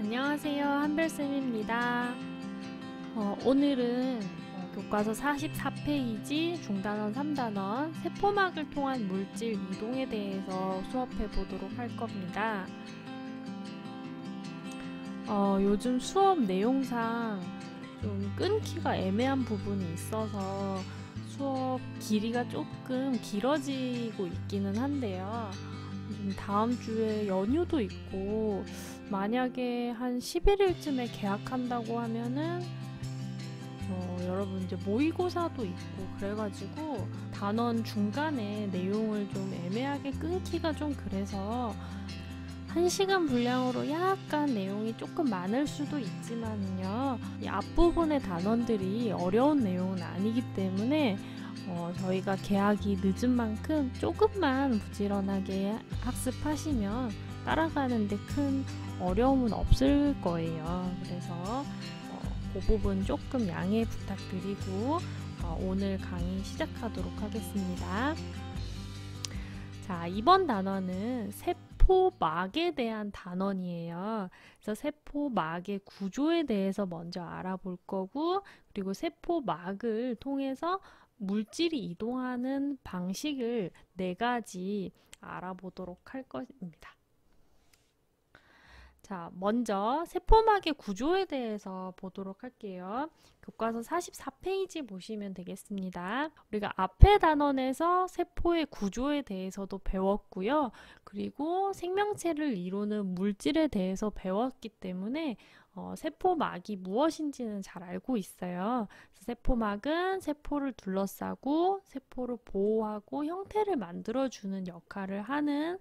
안녕하세요. 한별쌤입니다. 오늘은 교과서 44페이지 중단원 3단원 세포막을 통한 물질 이동에 대해서 수업해 보도록 할 겁니다. 요즘 수업 내용상 좀 끊기가 애매한 부분이 있어서 수업 길이가 조금 길어지고 있기는 한데요. 다음 주에 연휴도 있고 만약에 한 11일쯤에 개학한다고 하면은 여러분 이제 모의고사도 있고 그래가지고 단원 중간에 내용을 좀 애매하게 끊기가 좀 그래서 1시간 분량으로 약간 내용이 조금 많을 수도 있지만요, 이 앞부분의 단원들이 어려운 내용은 아니기 때문에 저희가 개학이 늦은 만큼 조금만 부지런하게 학습하시면 따라가는데 큰 어려움은 없을 거예요. 그래서 그 부분 조금 양해 부탁드리고 오늘 강의 시작하도록 하겠습니다. 자, 이번 단원은 세포막에 대한 단원이에요. 그래서 세포막의 구조에 대해서 먼저 알아볼 거고, 그리고 세포막을 통해서 물질이 이동하는 방식을 4가지 알아보도록 할 것입니다. 자, 먼저 세포막의 구조에 대해서 보도록 할게요. 교과서 44페이지 보시면 되겠습니다. 우리가 앞의 단원에서 세포의 구조에 대해서도 배웠고요. 그리고 생명체를 이루는 물질에 대해서 배웠기 때문에 세포막이 무엇인지는 잘 알고 있어요. 세포막은 세포를 둘러싸고 세포를 보호하고 형태를 만들어주는 역할을 하는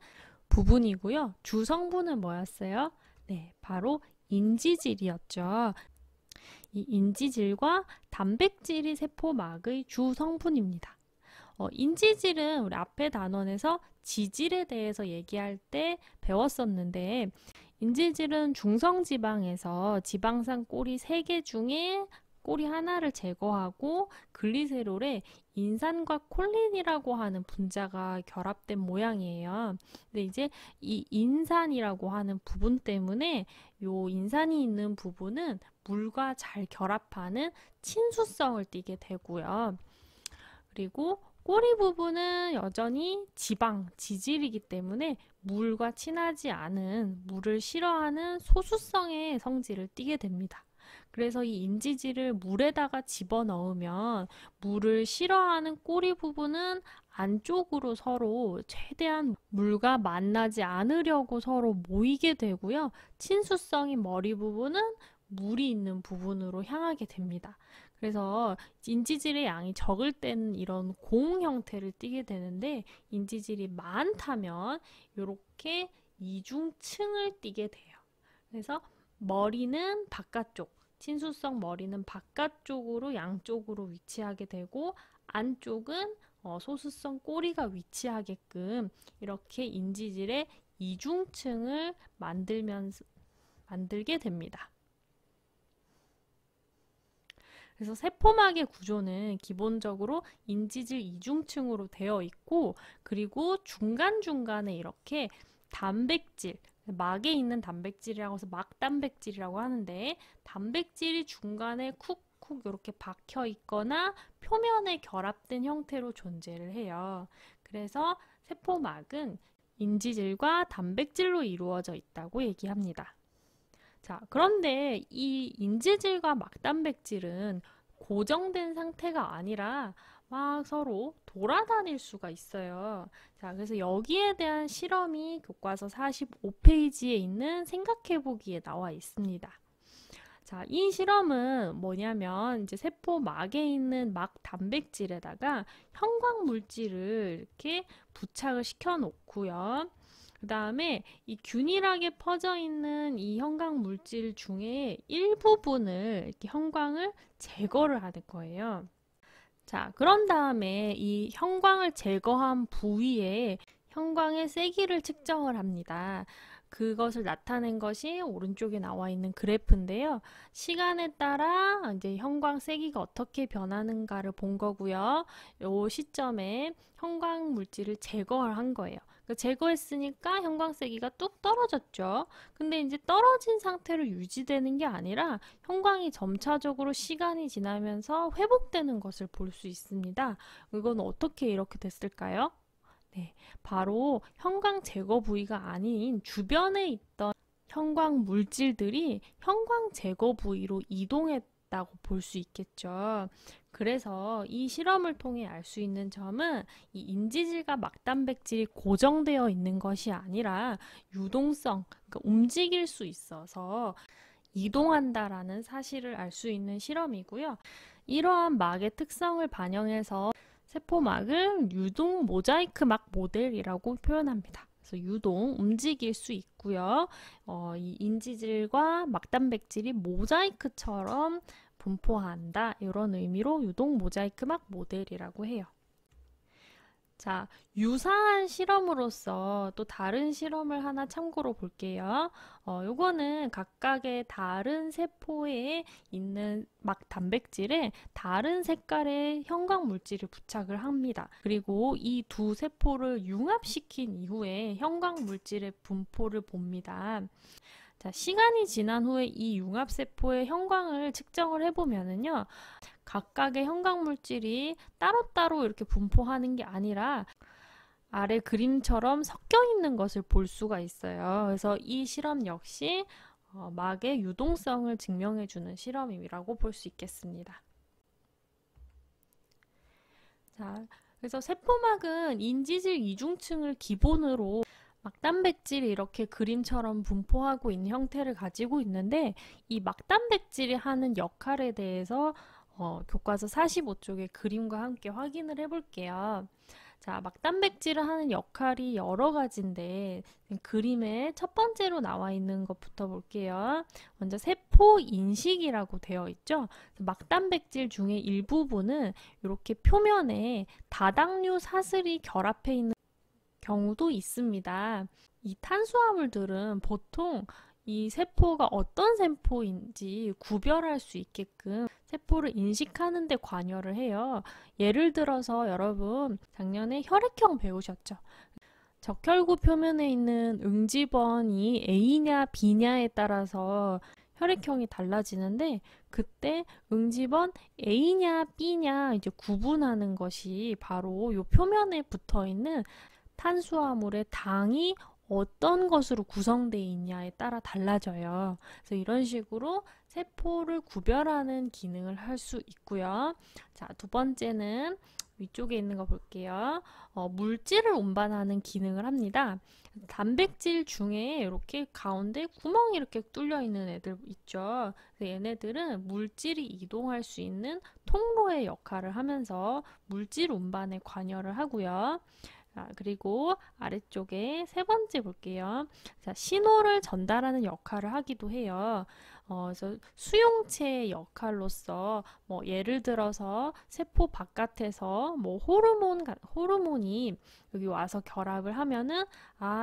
부분이고요. 주 성분은 뭐였어요? 네, 바로 인지질이었죠. 이 인지질과 단백질이 세포막의 주 성분입니다. 인지질은 우리 앞에 단원에서 지질에 대해서 얘기할 때 배웠었는데, 인지질은 중성지방에서 지방산 꼬리 3개 중에 꼬리 하나를 제거하고 글리세롤에 인산과 콜린이라고 하는 분자가 결합된 모양이에요. 근데 이제 이 인산이라고 하는 부분 때문에 요 인산이 있는 부분은 물과 잘 결합하는 친수성을 띠게 되고요. 그리고 꼬리 부분은 여전히 지방, 지질이기 때문에 물과 친하지 않은, 물을 싫어하는 소수성의 성질을 띠게 됩니다. 그래서 이 인지질을 물에다가 집어넣으면 물을 싫어하는 꼬리 부분은 안쪽으로 서로 최대한 물과 만나지 않으려고 서로 모이게 되고요. 친수성인 머리 부분은 물이 있는 부분으로 향하게 됩니다. 그래서 인지질의 양이 적을 때는 이런 공 형태를 띠게 되는데, 인지질이 많다면 이렇게 이중층을 띠게 돼요. 그래서 머리는 바깥쪽, 친수성 머리는 바깥쪽으로 양쪽으로 위치하게 되고, 안쪽은 소수성 꼬리가 위치하게끔 이렇게 인지질의 이중층을 만들게 됩니다. 그래서 세포막의 구조는 기본적으로 인지질 이중층으로 되어 있고, 그리고 중간중간에 이렇게 단백질, 막에 있는 단백질이라고 해서 막단백질이라고 하는데, 단백질이 중간에 쿡쿡 이렇게 박혀 있거나 표면에 결합된 형태로 존재를 해요. 그래서 세포막은 인지질과 단백질로 이루어져 있다고 얘기합니다. 자, 그런데 이 인지질과 막단백질은 고정된 상태가 아니라 막 서로 돌아다닐 수가 있어요. 자, 그래서 여기에 대한 실험이 교과서 45페이지에 있는 생각해보기에 나와 있습니다. 자, 이 실험은 뭐냐면 이제 세포막에 있는 막 단백질에다가 형광 물질을 이렇게 부착을 시켜 놓고요. 그 다음에 이 균일하게 퍼져 있는 이 형광 물질 중에 일부분을 이렇게 형광을 제거를 하는 거예요. 자, 그런 다음에 이 형광을 제거한 부위에 형광의 세기를 측정을 합니다. 그것을 나타낸 것이 오른쪽에 나와 있는 그래프인데요. 시간에 따라 이제 형광 세기가 어떻게 변하는가를 본 거고요. 요 시점에 형광 물질을 제거한 거예요. 제거했으니까 형광 세기가 뚝 떨어졌죠. 근데 이제 떨어진 상태로 유지되는 게 아니라 형광이 점차적으로 시간이 지나면서 회복되는 것을 볼 수 있습니다. 이건 어떻게 이렇게 됐을까요? 네, 바로 형광 제거 부위가 아닌 주변에 있던 형광 물질들이 형광 제거 부위로 이동했다고 볼 수 있겠죠. 그래서 이 실험을 통해 알 수 있는 점은 이 인지질과 막단백질이 고정되어 있는 것이 아니라 유동성, 그러니까 움직일 수 있어서 이동한다라는 사실을 알 수 있는 실험이고요. 이러한 막의 특성을 반영해서 세포막을 유동 모자이크 막 모델이라고 표현합니다. 그래서 유동, 움직일 수 있고요. 이 인지질과 막단백질이 모자이크처럼 분포한다. 이런 의미로 유동 모자이크 막 모델이라고 해요. 자, 유사한 실험으로서 또 다른 실험을 하나 참고로 볼게요. 요거는 각각의 다른 세포에 있는 막 단백질에 다른 색깔의 형광 물질을 부착을 합니다. 그리고 이 두 세포를 융합시킨 이후에 형광 물질의 분포를 봅니다. 자, 시간이 지난 후에 이 융합세포의 형광을 측정을 해보면은요, 각각의 형광 물질이 따로따로 이렇게 분포하는 게 아니라 아래 그림처럼 섞여 있는 것을 볼 수가 있어요. 그래서 이 실험 역시 막의 유동성을 증명해주는 실험이라고 볼 수 있겠습니다. 자, 그래서 세포막은 인지질 이중층을 기본으로 막단백질이 이렇게 그림처럼 분포하고 있는 형태를 가지고 있는데 이 막단백질이 하는 역할에 대해서 교과서 45쪽의 그림과 함께 확인을 해볼게요. 자, 막단백질을 하는 역할이 여러 가지인데 그림에 첫 번째로 나와 있는 것부터 볼게요. 먼저 세포 인식이라고 되어 있죠. 막단백질 중에 일부분은 이렇게 표면에 다당류 사슬이 결합해 있는 경우도 있습니다. 이 탄수화물들은 보통 이 세포가 어떤 세포인지 구별할 수 있게끔 세포를 인식하는 데 관여를 해요. 예를 들어서 여러분 작년에 혈액형 배우셨죠? 적혈구 표면에 있는 응집원이 A냐 B냐에 따라서 혈액형이 달라지는데 그때 응집원 A냐 B냐 이제 구분하는 것이 바로 이 표면에 붙어 있는 탄수화물의 당이 어떤 것으로 구성되어 있냐에 따라 달라져요. 그래서 이런 식으로 세포를 구별하는 기능을 할 수 있고요. 자, 두 번째는 위쪽에 있는 거 볼게요. 물질을 운반하는 기능을 합니다. 단백질 중에 이렇게 가운데 구멍이 이렇게 뚫려 있는 애들 있죠. 얘네들은 물질이 이동할 수 있는 통로의 역할을 하면서 물질 운반에 관여를 하고요. 자, 그리고 아래쪽에 세 번째 볼게요. 자, 신호를 전달하는 역할을 하기도 해요. 그래서 수용체의 역할로서 뭐 예를 들어서 세포 바깥에서 뭐 호르몬이 여기 와서 결합을 하면은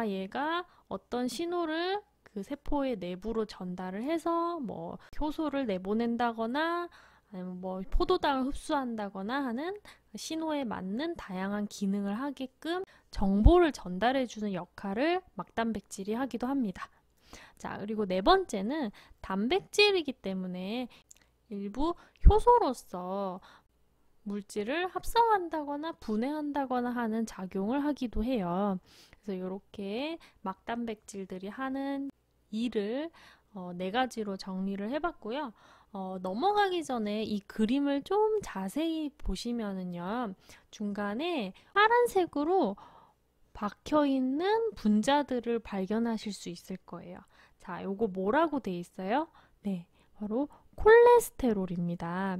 얘가 어떤 신호를 그 세포의 내부로 전달을 해서 뭐 효소를 내보낸다거나 아니면 뭐 포도당을 흡수한다거나 하는 신호에 맞는 다양한 기능을 하게끔 정보를 전달해주는 역할을 막단백질이 하기도 합니다. 자, 그리고 네 번째는 단백질이기 때문에 일부 효소로서 물질을 합성한다거나 분해한다거나 하는 작용을 하기도 해요. 그래서 이렇게 막단백질들이 하는 일을 네 가지로 정리를 해봤고요. 넘어가기 전에 이 그림을 좀 자세히 보시면은요, 중간에 파란색으로 박혀있는 분자들을 발견하실 수 있을 거예요. 자, 요거 뭐라고 돼 있어요? 네, 바로 콜레스테롤입니다.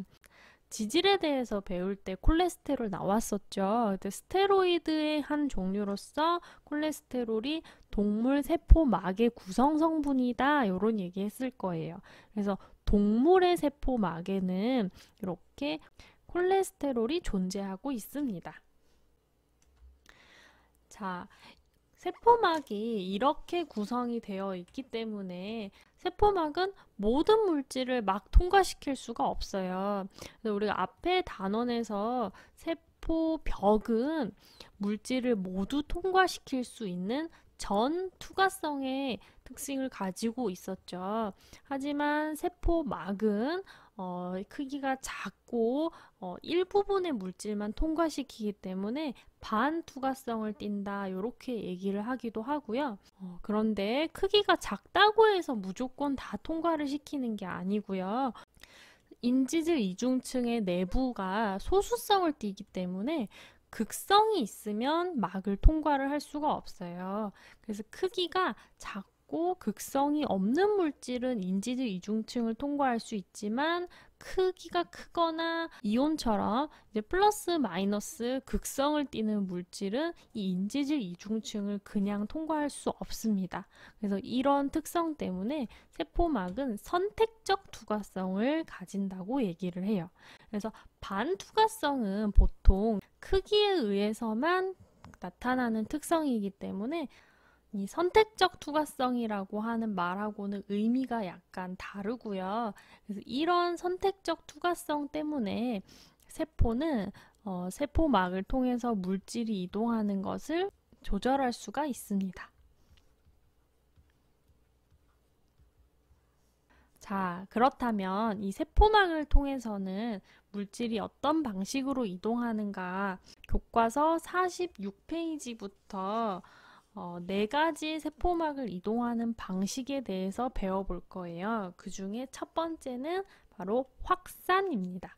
지질에 대해서 배울 때 콜레스테롤 나왔었죠. 스테로이드의 한 종류로서 콜레스테롤이 동물 세포막의 구성 성분이다. 이런 얘기 했을 거예요. 그래서 동물의 세포막에는 이렇게 콜레스테롤이 존재하고 있습니다. 자, 세포막이 이렇게 구성이 되어 있기 때문에 세포막은 모든 물질을 막 통과시킬 수가 없어요. 그래서 우리가 앞에 단원에서 세포벽은 물질을 모두 통과시킬 수 있는 전투과성의 특징을 가지고 있었죠. 하지만 세포막은 크기가 작고 일부분의 물질만 통과시키기 때문에 반투과성을 띈다, 이렇게 얘기를 하기도 하고요. 그런데 크기가 작다고 해서 무조건 다 통과를 시키는 게 아니고요. 인지질 이중층의 내부가 소수성을 띠기 때문에 극성이 있으면 막을 통과를 할 수가 없어요. 그래서 크기가 작고 극성이 없는 물질은 인지질 이중층을 통과할 수 있지만, 크기가 크거나 이온처럼 이제 플러스 마이너스 극성을 띠는 물질은 이 인지질 이중층을 그냥 통과할 수 없습니다. 그래서 이런 특성 때문에 세포막은 선택적 투과성을 가진다고 얘기를 해요. 그래서 반투과성은 보통 크기에 의해서만 나타나는 특성이기 때문에 이 선택적 투과성이라고 하는 말하고는 의미가 약간 다르고요. 그래서 이런 선택적 투과성 때문에 세포는 세포막을 통해서 물질이 이동하는 것을 조절할 수가 있습니다. 자, 그렇다면 이 세포막을 통해서는 물질이 어떤 방식으로 이동하는가, 교과서 46페이지부터 4가지 세포막을 이동하는 방식에 대해서 배워볼 거예요. 그 중에 첫 번째는 바로 확산입니다.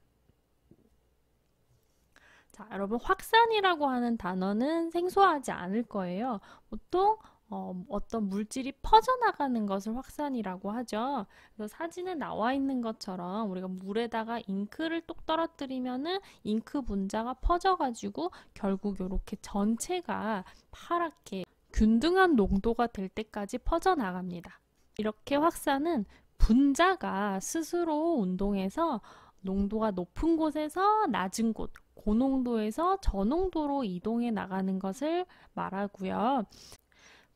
자, 여러분, 확산이라고 하는 단어는 생소하지 않을 거예요. 보통 어떤 물질이 퍼져나가는 것을 확산이라고 하죠. 그래서 사진에 나와 있는 것처럼 우리가 물에다가 잉크를 똑 떨어뜨리면은 잉크 분자가 퍼져가지고 결국 이렇게 전체가 파랗게 균등한 농도가 될 때까지 퍼져나갑니다. 이렇게 확산은 분자가 스스로 운동해서 농도가 높은 곳에서 낮은 곳, 고농도에서 저농도로 이동해 나가는 것을 말하고요.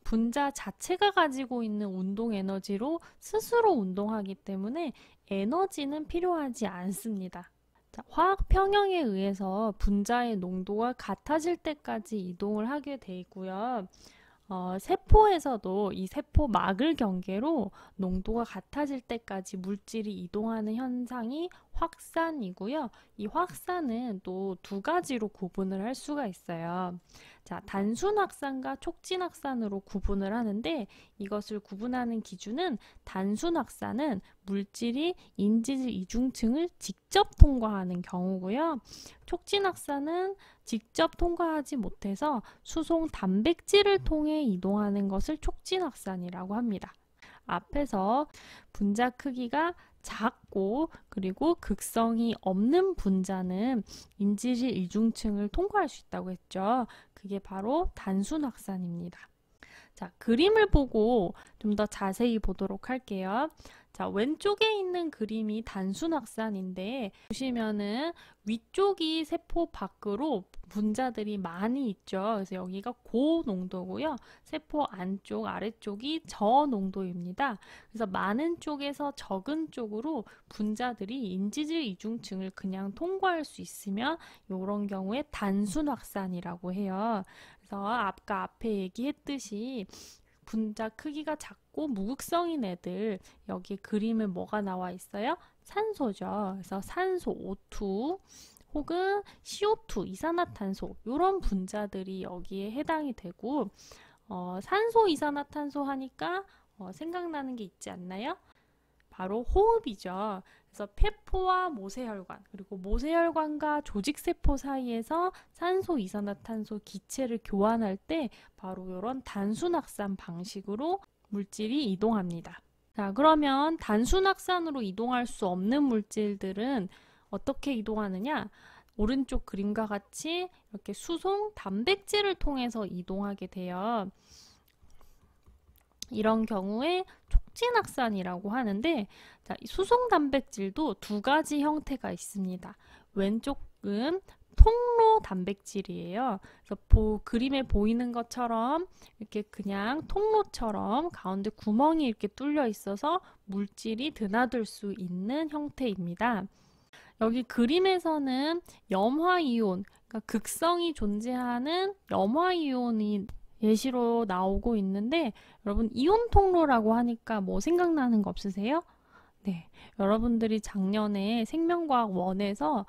분자 자체가 가지고 있는 운동 에너지로 스스로 운동하기 때문에 에너지는 필요하지 않습니다. 자, 화학 평형에 의해서 분자의 농도가 같아질 때까지 이동을 하게 되고요. 세포에서도 이 세포막을 경계로 농도가 같아질 때까지 물질이 이동하는 현상이 확산이고요. 이 확산은 또 2가지로 구분을 할 수가 있어요. 자, 단순 확산과 촉진 확산으로 구분을 하는데, 이것을 구분하는 기준은 단순 확산은 물질이 인지질 이중층을 직접 통과하는 경우고요. 촉진 확산은 직접 통과하지 못해서 수송 단백질을 통해 이동하는 것을 촉진 확산이라고 합니다. 앞에서 분자 크기가 작고 그리고 극성이 없는 분자는 인지질 이중층을 통과할 수 있다고 했죠. 그게 바로 단순 확산입니다. 자, 그림을 보고 좀 더 자세히 보도록 할게요. 자, 왼쪽에 있는 그림이 단순 확산인데, 보시면은 위쪽이 세포 밖으로 분자들이 많이 있죠. 그래서 여기가 고농도고요. 세포 안쪽, 아래쪽이 저농도입니다. 그래서 많은 쪽에서 적은 쪽으로 분자들이 인지질 이중층을 그냥 통과할 수 있으면 이런 경우에 단순 확산이라고 해요. 그래서 아까 앞에 얘기했듯이 분자 크기가 작고 무극성인 애들, 여기 그림은 뭐가 나와 있어요? 산소죠. 그래서 산소, O2 혹은 CO2, 이산화탄소, 이런 분자들이 여기에 해당이 되고, 산소, 이산화탄소 하니까 생각나는 게 있지 않나요? 바로 호흡이죠. 그래서 폐포와 모세혈관, 그리고 모세혈관과 조직세포 사이에서 산소, 이산화탄소 기체를 교환할 때 바로 이런 단순 확산 방식으로 물질이 이동합니다. 자, 그러면 단순 확산으로 이동할 수 없는 물질들은 어떻게 이동하느냐? 오른쪽 그림과 같이 이렇게 수송 단백질을 통해서 이동하게 돼요. 이런 경우에 촉진 확산이라고 하는데, 자, 이 수송 단백질도 2가지 형태가 있습니다. 왼쪽은 통로 단백질이에요. 그래서 그림에 보이는 것처럼 이렇게 그냥 통로처럼 가운데 구멍이 이렇게 뚫려 있어서 물질이 드나들 수 있는 형태입니다. 여기 그림에서는 염화이온, 그러니까 극성이 존재하는 염화이온이 예시로 나오고 있는데, 여러분 이온 통로라고 하니까 뭐 생각나는 거 없으세요? 네, 여러분들이 작년에 생명과학 1에서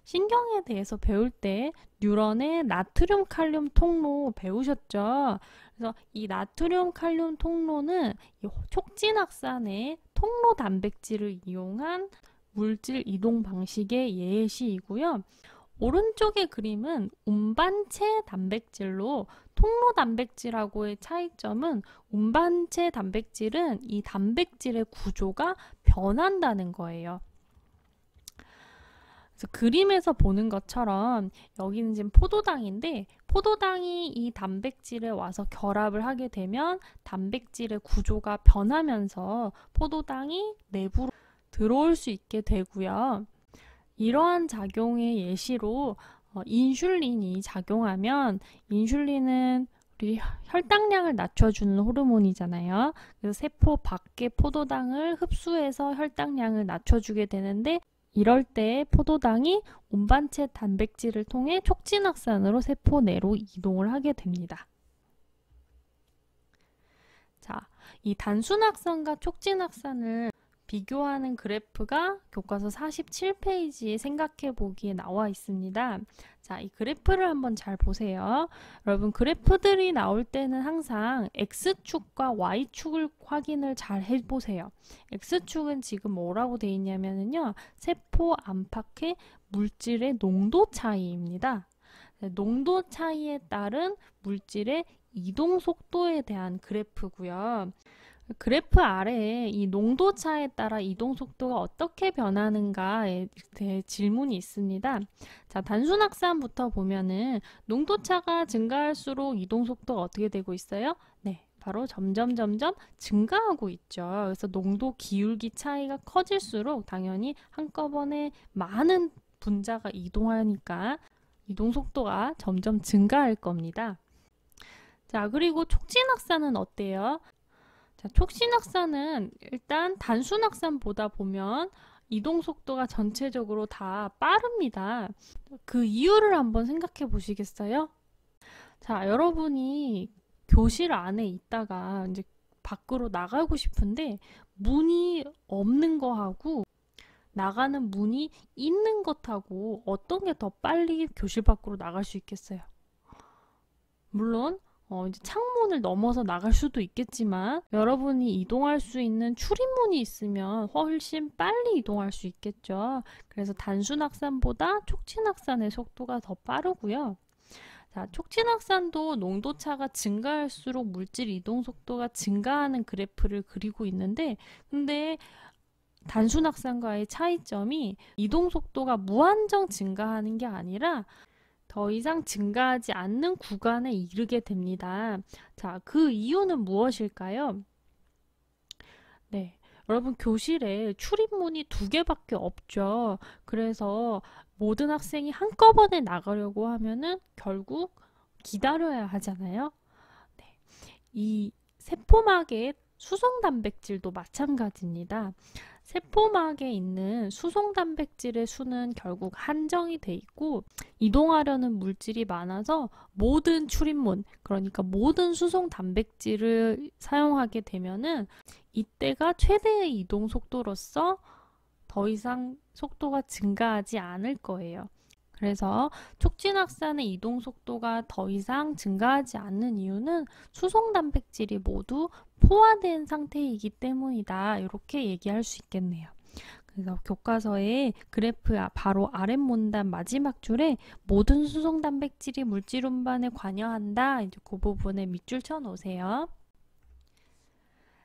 신경에 대해서 배울 때 뉴런의 나트륨 칼륨 통로 배우셨죠? 그래서 이 나트륨 칼륨 통로는 이 촉진확산의 통로 단백질을 이용한 물질 이동 방식의 예시이고요. 오른쪽의 그림은 운반체 단백질로, 통로 단백질하고의 차이점은 운반체 단백질은 이 단백질의 구조가 변한다는 거예요. 그래서 그림에서 보는 것처럼 여기는 지금 포도당인데, 포도당이 이 단백질에 와서 결합을 하게 되면 단백질의 구조가 변하면서 포도당이 내부로 들어올 수 있게 되고요. 이러한 작용의 예시로 인슐린이 작용하면, 인슐린은 우리 혈당량을 낮춰주는 호르몬이잖아요. 그래서 세포 밖의 포도당을 흡수해서 혈당량을 낮춰주게 되는데, 이럴 때 포도당이 운반체 단백질을 통해 촉진확산으로 세포 내로 이동을 하게 됩니다. 자, 이 단순확산과 촉진확산을 비교하는 그래프가 교과서 47페이지에 생각해보기에 나와 있습니다. 자, 이 그래프를 한번 잘 보세요. 여러분, 그래프들이 나올 때는 항상 X축과 Y축을 확인을 잘 해보세요. X축은 지금 뭐라고 되어 있냐면요, 세포 안팎의 물질의 농도 차이입니다. 농도 차이에 따른 물질의 이동 속도에 대한 그래프고요. 그래프 아래에 이 농도차에 따라 이동 속도가 어떻게 변하는가에 대해 질문이 있습니다. 자, 단순확산부터 보면은 농도차가 증가할수록 이동 속도가 어떻게 되고 있어요? 네, 바로 점점 증가하고 있죠. 그래서 농도 기울기 차이가 커질수록 당연히 한꺼번에 많은 분자가 이동하니까 이동 속도가 점점 증가할 겁니다. 자, 그리고 촉진확산은 어때요? 자, 촉진확산은 일단 단순확산보다 보면 이동 속도가 전체적으로 다 빠릅니다. 그 이유를 한번 생각해 보시겠어요? 자, 여러분이 교실 안에 있다가 이제 밖으로 나가고 싶은데 문이 없는 거하고 나가는 문이 있는 것하고 어떤 게 더 빨리 교실 밖으로 나갈 수 있겠어요? 물론 이제 창문을 넘어서 나갈 수도 있겠지만, 여러분이 이동할 수 있는 출입문이 있으면 훨씬 빨리 이동할 수 있겠죠. 그래서 단순확산보다 촉진확산의 속도가 더 빠르고요. 자, 촉진확산도 농도차가 증가할수록 물질 이동 속도가 증가하는 그래프를 그리고 있는데, 근데 단순확산과의 차이점이 이동 속도가 무한정 증가하는 게 아니라 더 이상 증가하지 않는 구간에 이르게 됩니다. 자, 그 이유는 무엇일까요? 네, 여러분 교실에 출입문이 2개밖에 없죠. 그래서 모든 학생이 한꺼번에 나가려고 하면은 결국 기다려야 하잖아요. 네, 이 세포막의 수송 단백질도 마찬가지입니다. 세포막에 있는 수송 단백질의 수는 결국 한정이 돼 있고, 이동하려는 물질이 많아서 모든 출입문, 그러니까 모든 수송 단백질을 사용하게 되면은 이때가 최대의 이동 속도로서 더 이상 속도가 증가하지 않을 거예요. 그래서 촉진확산의 이동 속도가 더 이상 증가하지 않는 이유는 수송 단백질이 모두 포화된 상태이기 때문이다. 이렇게 얘기할 수 있겠네요. 그래서 교과서의 그래프 바로 아랫문단 마지막 줄에 모든 수송 단백질이 물질 운반에 관여한다. 이제 그 부분에 밑줄 쳐 놓으세요.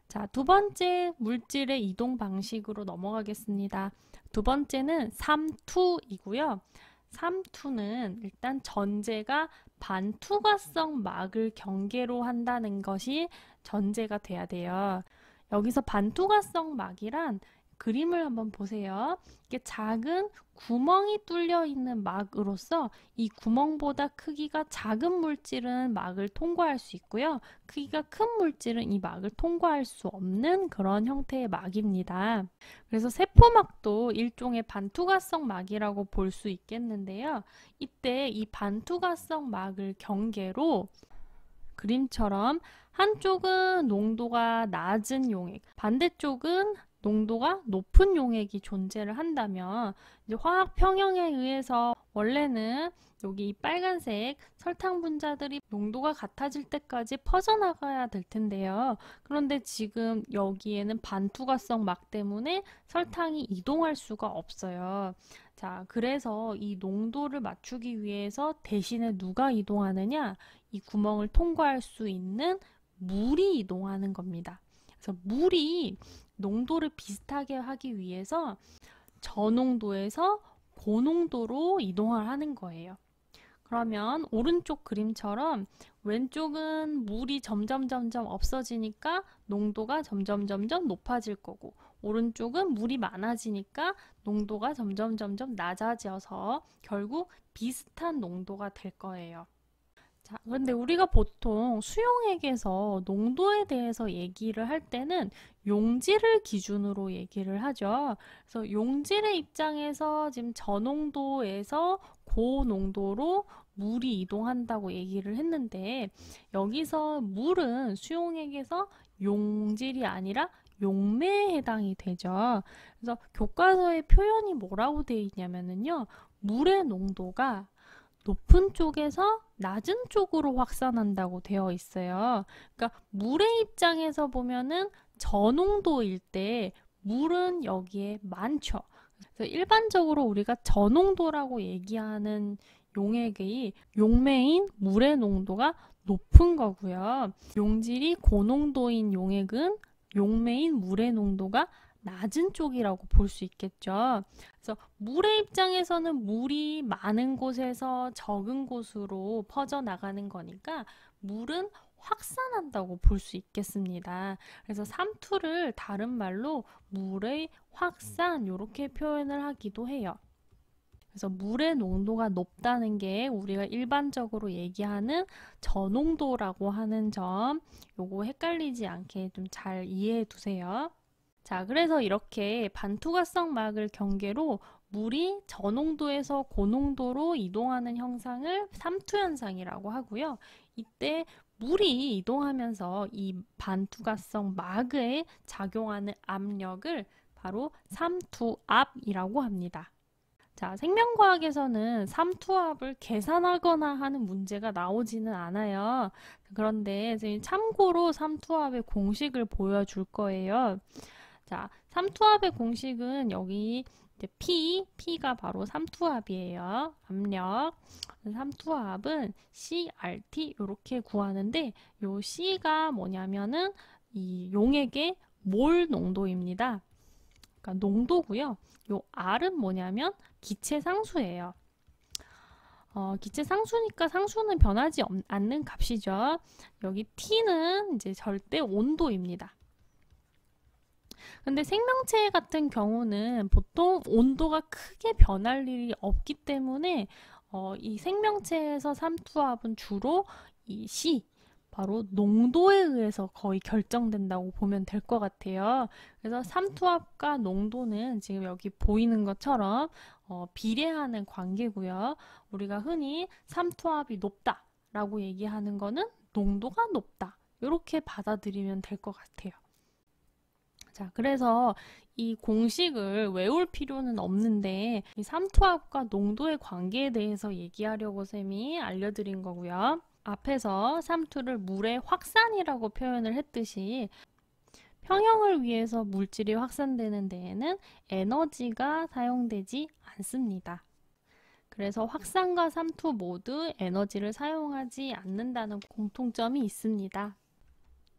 자, 두 번째 물질의 이동 방식으로 넘어가겠습니다. 두 번째는 삼투이고요. 삼투는 일단 전제가 반투과성 막을 경계로 한다는 것이 전제가 돼야 돼요. 여기서 반투과성 막이란 그림을 한번 보세요. 이게 작은 구멍이 뚫려 있는 막으로서 이 구멍보다 크기가 작은 물질은 막을 통과할 수 있고요. 크기가 큰 물질은 이 막을 통과할 수 없는 그런 형태의 막입니다. 그래서 세포막도 일종의 반투과성 막이라고 볼 수 있겠는데요. 이때 이 반투과성 막을 경계로 그림처럼 한쪽은 농도가 낮은 용액, 반대쪽은 농도가 높은 용액이 존재를 한다면 이제 화학 평형에 의해서 원래는 여기 이 빨간색 설탕 분자들이 농도가 같아질 때까지 퍼져나가야 될 텐데요. 그런데 지금 여기에는 반투과성 막 때문에 설탕이 이동할 수가 없어요. 자, 그래서 이 농도를 맞추기 위해서 대신에 누가 이동하느냐? 이 구멍을 통과할 수 있는 물이 이동하는 겁니다. 그래서 물이 농도를 비슷하게 하기 위해서 저농도에서 고농도로 이동을 하는 거예요. 그러면 오른쪽 그림처럼 왼쪽은 물이 점점 없어지니까 농도가 점점 높아질 거고, 오른쪽은 물이 많아지니까 농도가 점점 낮아져서 결국 비슷한 농도가 될 거예요. 자, 근데 우리가 보통 수용액에서 농도에 대해서 얘기를 할 때는 용질을 기준으로 얘기를 하죠. 그래서 용질의 입장에서 지금 저농도에서 고농도로 물이 이동한다고 얘기를 했는데, 여기서 물은 수용액에서 용질이 아니라 용매에 해당이 되죠. 그래서 교과서의 표현이 뭐라고 되어 있냐면요. 물의 농도가 높은 쪽에서 낮은 쪽으로 확산한다고 되어 있어요. 그러니까 물의 입장에서 보면은 저농도일 때 물은 여기에 많죠. 그래서 일반적으로 우리가 저농도라고 얘기하는 용액의 용매인 물의 농도가 높은 거고요. 용질이 고농도인 용액은 용매인 물의 농도가 낮은 쪽이라고 볼 수 있겠죠. 그래서 물의 입장에서는 물이 많은 곳에서 적은 곳으로 퍼져나가는 거니까 물은 확산한다고 볼 수 있겠습니다. 그래서 삼투를 다른 말로 물의 확산 이렇게 표현을 하기도 해요. 그래서 물의 농도가 높다는 게 우리가 일반적으로 얘기하는 저농도라고 하는 점, 요거 헷갈리지 않게 좀 잘 이해해 두세요. 자, 그래서 이렇게 반투과성 막을 경계로 물이 저농도에서 고농도로 이동하는 현상을 삼투현상이라고 하고요. 이때 물이 이동하면서 이 반투과성 막에 작용하는 압력을 바로 삼투압이라고 합니다. 자, 생명과학에서는 삼투압을 계산하거나 하는 문제가 나오지는 않아요. 그런데 참고로 삼투압의 공식을 보여줄 거예요. 자, 삼투압의 공식은 여기 이제 P가 바로 삼투압이에요. 압력. 삼투압은 CRT 이렇게 구하는데 요 C가 뭐냐면은 이 용액의 몰 농도입니다. 그러니까 농도고요. 요 R은 뭐냐면 기체 상수예요. 기체 상수니까 상수는 변하지 않는 값이죠. 여기 T는 이제 절대 온도입니다. 근데 생명체 같은 경우는 보통 온도가 크게 변할 일이 없기 때문에 이 생명체에서 삼투압은 주로 이 C, 바로 농도에 의해서 거의 결정된다고 보면 될 것 같아요. 그래서 삼투압과 농도는 지금 여기 보이는 것처럼 비례하는 관계고요. 우리가 흔히 삼투압이 높다라고 얘기하는 거는 농도가 높다. 이렇게 받아들이면 될 것 같아요. 자, 그래서 이 공식을 외울 필요는 없는데 이 삼투압과 농도의 관계에 대해서 얘기하려고 쌤이 알려드린 거고요. 앞에서 삼투를 물의 확산이라고 표현을 했듯이 평형을 위해서 물질이 확산되는 데에는 에너지가 사용되지 않습니다. 그래서 확산과 삼투 모두 에너지를 사용하지 않는다는 공통점이 있습니다.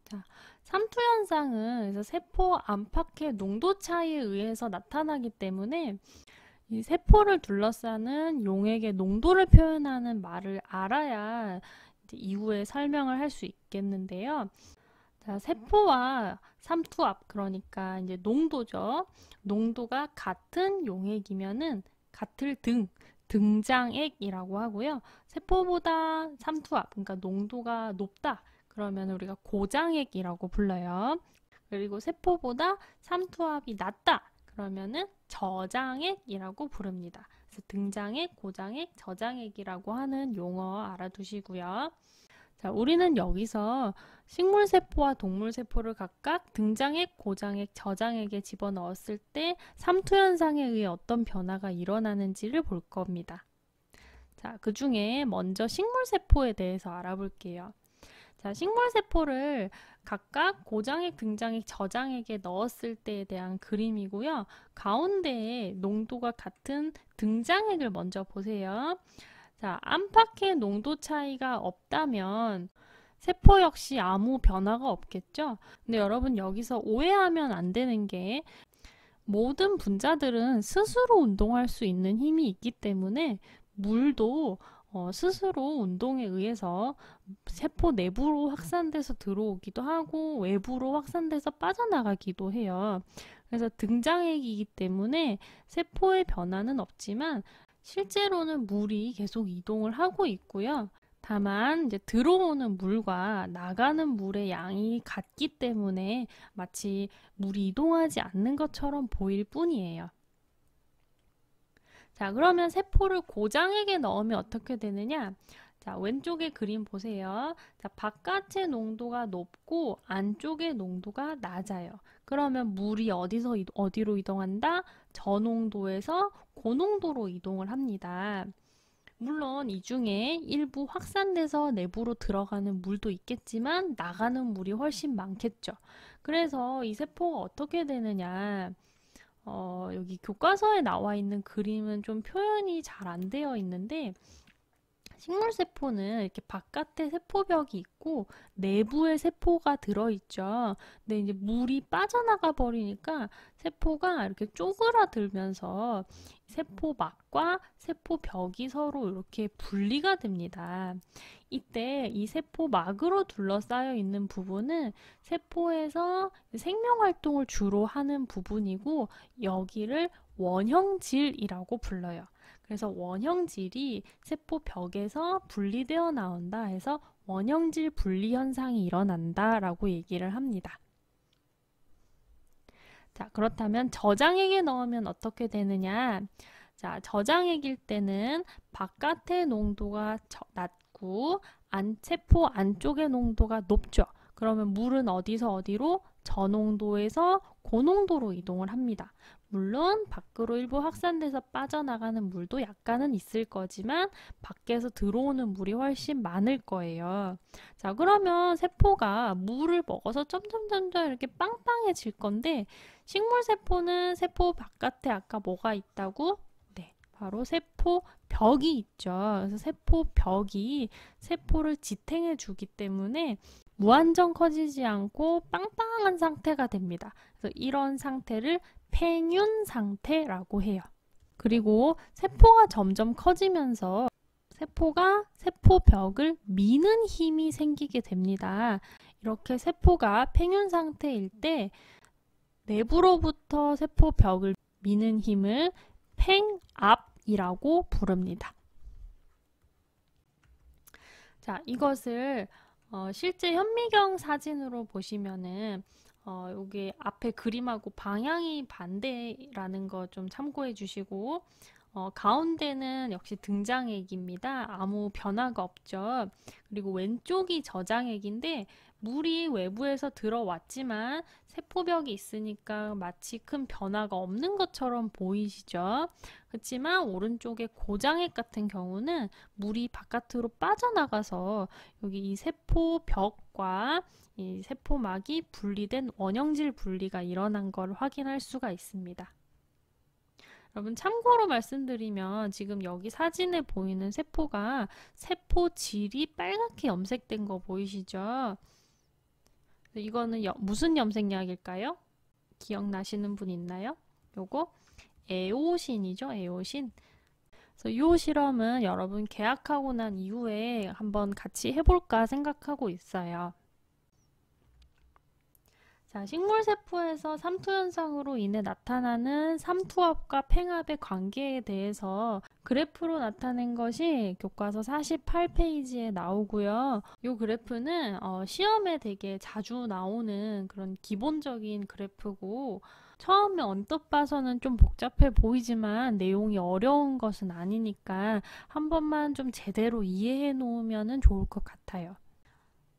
자, 삼투 현상은 그래서 세포 안팎의 농도 차이에 의해서 나타나기 때문에 이 세포를 둘러싸는 용액의 농도를 표현하는 말을 알아야 이제 이후에 설명을 할 수 있겠는데요. 자, 세포와 삼투압, 그러니까 이제 농도죠. 농도가 같은 용액이면은 같을 등장액이라고 하고요. 세포보다 삼투압, 그러니까 농도가 높다. 그러면 우리가 고장액이라고 불러요. 그리고 세포보다 삼투압이 낮다. 그러면은 저장액이라고 부릅니다. 그래서 등장액, 고장액, 저장액이라고 하는 용어 알아두시고요. 자, 우리는 여기서 식물세포와 동물세포를 각각 등장액, 고장액, 저장액에 집어넣었을 때 삼투 현상에 의해 어떤 변화가 일어나는지를 볼 겁니다. 자, 그 중에 먼저 식물세포에 대해서 알아볼게요. 자, 식물세포를 각각 고장액, 등장액, 저장액에 넣었을 때에 대한 그림이고요. 가운데에 농도가 같은 등장액을 먼저 보세요. 자, 안팎의 농도 차이가 없다면 세포 역시 아무 변화가 없겠죠? 근데 여러분 여기서 오해하면 안 되는 게 모든 분자들은 스스로 운동할 수 있는 힘이 있기 때문에 물도 스스로 운동에 의해서 세포 내부로 확산돼서 들어오기도 하고 외부로 확산돼서 빠져나가기도 해요. 그래서 등장액이기 때문에 세포의 변화는 없지만 실제로는 물이 계속 이동을 하고 있고요. 다만 이제 들어오는 물과 나가는 물의 양이 같기 때문에 마치 물이 이동하지 않는 것처럼 보일 뿐이에요. 자, 그러면 세포를 고장액에 넣으면 어떻게 되느냐? 자, 왼쪽에 그림 보세요. 자, 바깥의 농도가 높고 안쪽의 농도가 낮아요. 그러면 물이 어디로 이동한다? 저농도에서 고농도로 이동을 합니다. 물론 이 중에 일부 확산돼서 내부로 들어가는 물도 있겠지만 나가는 물이 훨씬 많겠죠. 그래서 이 세포가 어떻게 되느냐? 여기 교과서에 나와 있는 그림은 좀 표현이 잘 안 되어 있는데 식물세포는 이렇게 바깥에 세포벽이 있고 내부에 세포가 들어있죠. 근데 이제 물이 빠져나가 버리니까 세포가 이렇게 쪼그라들면서 세포막과 세포벽이 서로 이렇게 분리가 됩니다. 이때 이 세포막으로 둘러싸여 있는 부분은 세포에서 생명활동을 주로 하는 부분이고 여기를 원형질이라고 불러요. 그래서 원형질이 세포벽에서 분리되어 나온다 해서 원형질 분리 현상이 일어난다 라고 얘기를 합니다. 자, 그렇다면 저장액에 넣으면 어떻게 되느냐? 자, 저장액일 때는 바깥의 농도가 낮고 세포 안쪽의 농도가 높죠. 그러면 물은 어디서 어디로? 저농도에서 고농도로 이동을 합니다. 물론 밖으로 일부 확산돼서 빠져나가는 물도 약간은 있을 거지만 밖에서 들어오는 물이 훨씬 많을 거예요. 자, 그러면 세포가 물을 먹어서 점점 이렇게 빵빵해질 건데 식물세포는 세포 바깥에 아까 뭐가 있다고? 네, 바로 세포벽이 있죠. 그래서 세포벽이 세포를 지탱해 주기 때문에 무한정 커지지 않고 빵빵한 상태가 됩니다. 그래서 이런 상태를 팽윤 상태라고 해요. 그리고 세포가 점점 커지면서 세포가 세포벽을 미는 힘이 생기게 됩니다. 이렇게 세포가 팽윤 상태일 때 내부로부터 세포벽을 미는 힘을 팽압이라고 부릅니다. 자, 이것을 실제 현미경 사진으로 보시면은 여기 앞에 그림하고 방향이 반대라는 거 좀 참고해 주시고 가운데는 역시 등장액입니다. 아무 변화가 없죠. 그리고 왼쪽이 저장액인데 물이 외부에서 들어왔지만 세포벽이 있으니까 마치 큰 변화가 없는 것처럼 보이시죠? 그렇지만 오른쪽의 고장액 같은 경우는 물이 바깥으로 빠져나가서 여기 이 세포벽과 이 세포막이 분리된 원형질 분리가 일어난 걸 확인할 수가 있습니다. 여러분 참고로 말씀드리면 지금 여기 사진에 보이는 세포가 세포질이 빨갛게 염색된 거 보이시죠? 이거는 무슨 염색약일까요? 기억나시는 분 있나요? 요거 에오신이죠, 에오신. 그래서 이 실험은 여러분 개학하고 난 이후에 한번 같이 해볼까 생각하고 있어요. 자, 식물세포에서 삼투 현상으로 인해 나타나는 삼투압과 팽압의 관계에 대해서 그래프로 나타낸 것이 교과서 48페이지에 나오고요. 이 그래프는 시험에 되게 자주 나오는 그런 기본적인 그래프고, 처음에 언뜻 봐서는 좀 복잡해 보이지만 내용이 어려운 것은 아니니까 한 번만 좀 제대로 이해해 놓으면 좋을 것 같아요.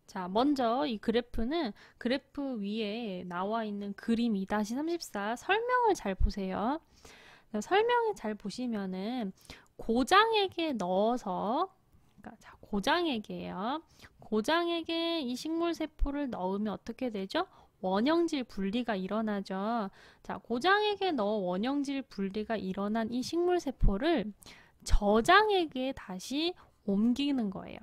자, 먼저 이 그래프는 그래프 위에 나와 있는 그림 2-34 설명을 잘 보세요. 설명을 잘 보시면은 고장에게 넣어서, 그러니까 자, 고장에게요. 고장에게 이 식물 세포를 넣으면 어떻게 되죠? 원형질 분리가 일어나죠. 자, 고장에게 넣어 원형질 분리가 일어난 이 식물 세포를 저장에게 다시 옮기는 거예요.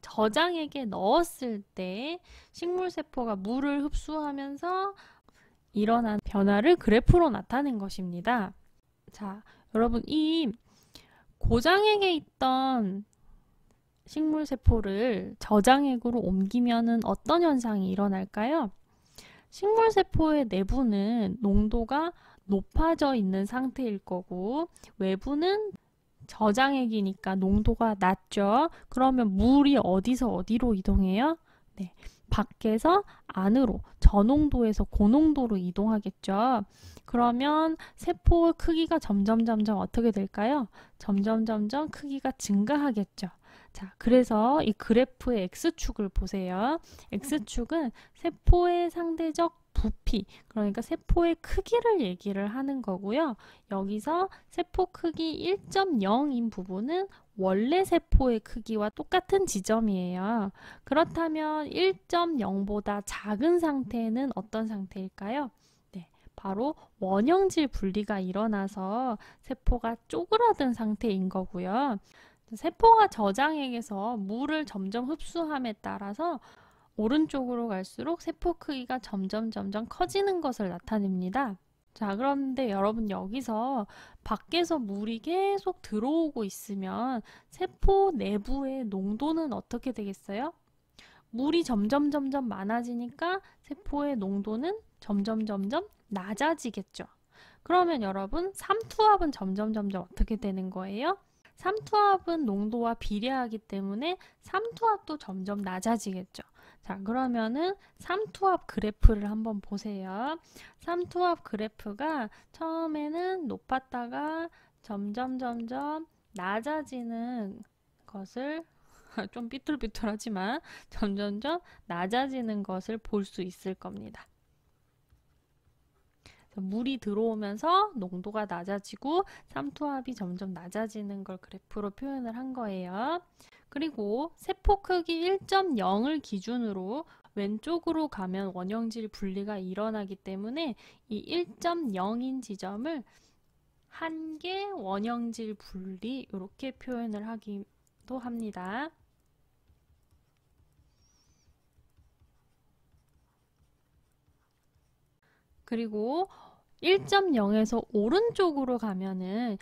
저장액에 넣었을 때 식물세포가 물을 흡수하면서 일어난 변화를 그래프로 나타낸 것입니다. 자, 여러분, 이 고장액에 있던 식물세포를 저장액으로 옮기면 어떤 현상이 일어날까요? 식물세포의 내부는 농도가 높아져 있는 상태일 거고, 외부는 저장액이니까 농도가 낮죠. 그러면 물이 어디서 어디로 이동해요? 네, 밖에서 안으로, 저농도에서 고농도로 이동하겠죠. 그러면 세포의 크기가 점점 어떻게 될까요? 점점 크기가 증가하겠죠. 자, 그래서 이 그래프의 X축을 보세요. X축은 세포의 상대적 부피, 그러니까 세포의 크기를 얘기를 하는 거고요. 여기서 세포 크기 1.0인 부분은 원래 세포의 크기와 똑같은 지점이에요. 그렇다면 1.0보다 작은 상태는 어떤 상태일까요? 네, 바로 원형질 분리가 일어나서 세포가 쪼그라든 상태인 거고요. 세포가 저장액에서 물을 점점 흡수함에 따라서 오른쪽으로 갈수록 세포 크기가 점점 커지는 것을 나타냅니다. 자, 그런데 여러분, 여기서 밖에서 물이 계속 들어오고 있으면 세포 내부의 농도는 어떻게 되겠어요? 물이 점점 많아지니까 세포의 농도는 점점 낮아지겠죠. 그러면 여러분, 삼투압은 점점 어떻게 되는 거예요? 삼투압은 농도와 비례하기 때문에 삼투압도 점점 낮아지겠죠. 자, 그러면은 삼투압 그래프를 한번 보세요. 삼투압 그래프가 처음에는 높았다가 점점 낮아지는 것을 좀 삐뚤삐뚤하지만 점점 낮아지는 것을 볼 수 있을 겁니다. 물이 들어오면서 농도가 낮아지고 삼투압이 점점 낮아지는 걸 그래프로 표현을 한 거예요. 그리고 세포 크기 1.0을 기준으로 왼쪽으로 가면 원형질 분리가 일어나기 때문에 이 1.0인 지점을 한계 원형질 분리, 이렇게 표현을 하기도 합니다. 그리고 1.0에서 오른쪽으로 가면은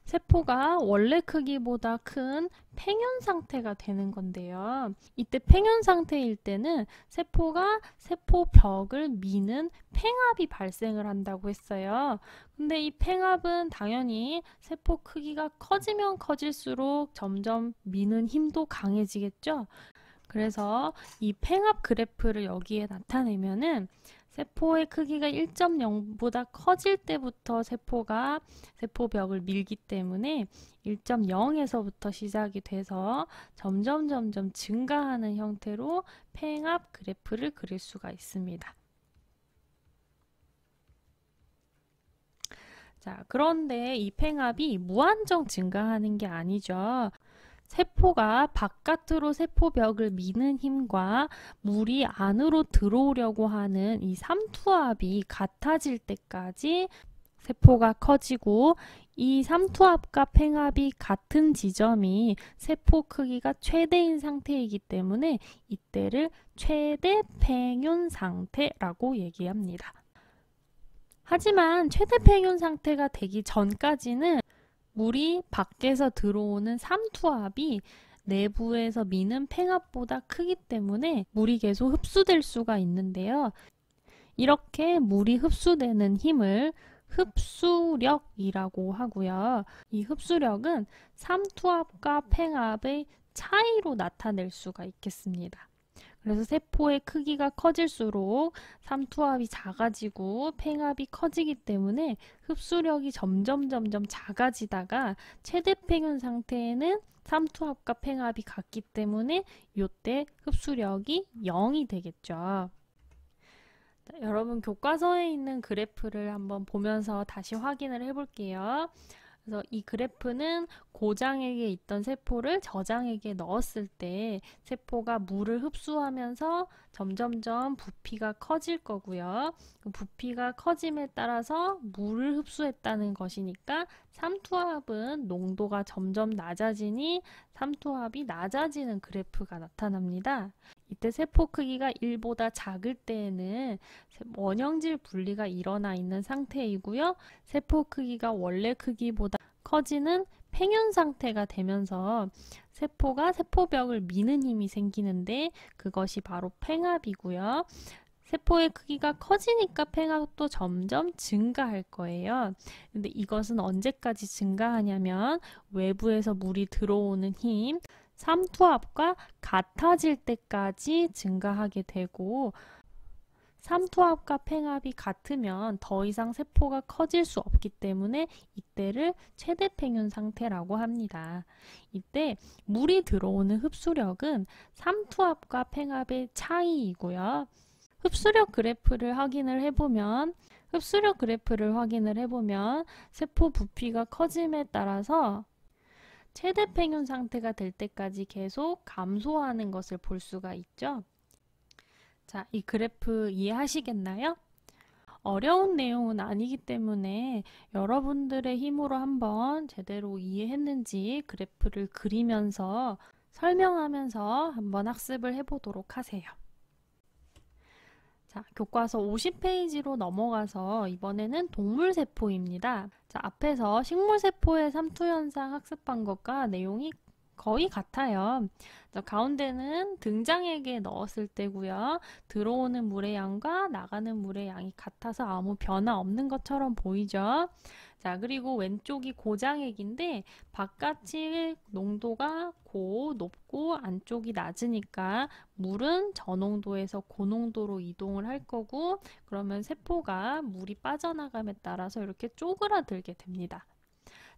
세포가 원래 크기보다 큰 팽윤 상태가 되는 건데요. 이때 팽윤 상태일 때는 세포가 세포벽을 미는 팽압이 발생을 한다고 했어요. 근데 이 팽압은 당연히 세포 크기가 커지면 커질수록 점점 미는 힘도 강해지겠죠. 그래서 이 팽압 그래프를 여기에 나타내면은 세포의 크기가 1.0보다 커질 때부터 세포가 세포벽을 밀기 때문에 1.0에서부터 시작이 돼서 점점 증가하는 형태로 팽압 그래프를 그릴 수가 있습니다. 자, 그런데 이 팽압이 무한정 증가하는 게 아니죠. 세포가 바깥으로 세포벽을 미는 힘과 물이 안으로 들어오려고 하는 이 삼투압이 같아질 때까지 세포가 커지고, 이 삼투압과 팽압이 같은 지점이 세포 크기가 최대인 상태이기 때문에 이때를 최대 팽윤 상태라고 얘기합니다. 하지만 최대 팽윤 상태가 되기 전까지는 물이 밖에서 들어오는 삼투압이 내부에서 미는 팽압보다 크기 때문에 물이 계속 흡수될 수가 있는데요. 이렇게 물이 흡수되는 힘을 흡수력이라고 하고요. 이 흡수력은 삼투압과 팽압의 차이로 나타낼 수가 있겠습니다. 그래서 세포의 크기가 커질수록 삼투압이 작아지고 팽압이 커지기 때문에 흡수력이 점점 작아지다가 최대 팽윤 상태에는 삼투압과 팽압이 같기 때문에 이때 흡수력이 0이 되겠죠. 자, 여러분 교과서에 있는 그래프를 한번 보면서 다시 확인을 해볼게요. 그래서 이 그래프는 고장액에 있던 세포를 저장액에 넣었을 때 세포가 물을 흡수하면서 점점점 부피가 커질 거고요. 그 부피가 커짐에 따라서 물을 흡수했다는 것이니까 삼투압은 농도가 점점 낮아지니 삼투압이 낮아지는 그래프가 나타납니다. 이때 세포 크기가 1보다 작을 때에는 원형질 분리가 일어나 있는 상태이고요. 세포 크기가 원래 크기보다 커지는 팽윤 상태가 되면서 세포가 세포벽을 미는 힘이 생기는데 그것이 바로 팽압이고요. 세포의 크기가 커지니까 팽압도 점점 증가할 거예요. 근데 이것은 언제까지 증가하냐면 외부에서 물이 들어오는 힘, 삼투압과 같아질 때까지 증가하게 되고 삼투압과 팽압이 같으면 더 이상 세포가 커질 수 없기 때문에 이때를 최대 팽윤 상태라고 합니다. 이때 물이 들어오는 흡수력은 삼투압과 팽압의 차이이고요. 흡수력 그래프를 확인을 해보면 세포 부피가 커짐에 따라서 최대 팽윤 상태가 될 때까지 계속 감소하는 것을 볼 수가 있죠. 자, 이 그래프 이해하시겠나요? 어려운 내용은 아니기 때문에 여러분들의 힘으로 한번 제대로 이해했는지 그래프를 그리면서 설명하면서 한번 학습을 해보도록 하세요. 자, 교과서 50페이지로 넘어가서 이번에는 동물세포입니다. 자, 앞에서 식물세포의 삼투현상 학습한 것과 내용이 거의 같아요. 가운데는 등장액에 넣었을 때고요. 들어오는 물의 양과 나가는 물의 양이 같아서 아무 변화 없는 것처럼 보이죠. 자, 그리고 왼쪽이 고장액인데 바깥이 농도가 높고 안쪽이 낮으니까 물은 저농도에서 고농도로 이동을 할 거고 그러면 세포가 물이 빠져나감에 따라서 이렇게 쪼그라들게 됩니다.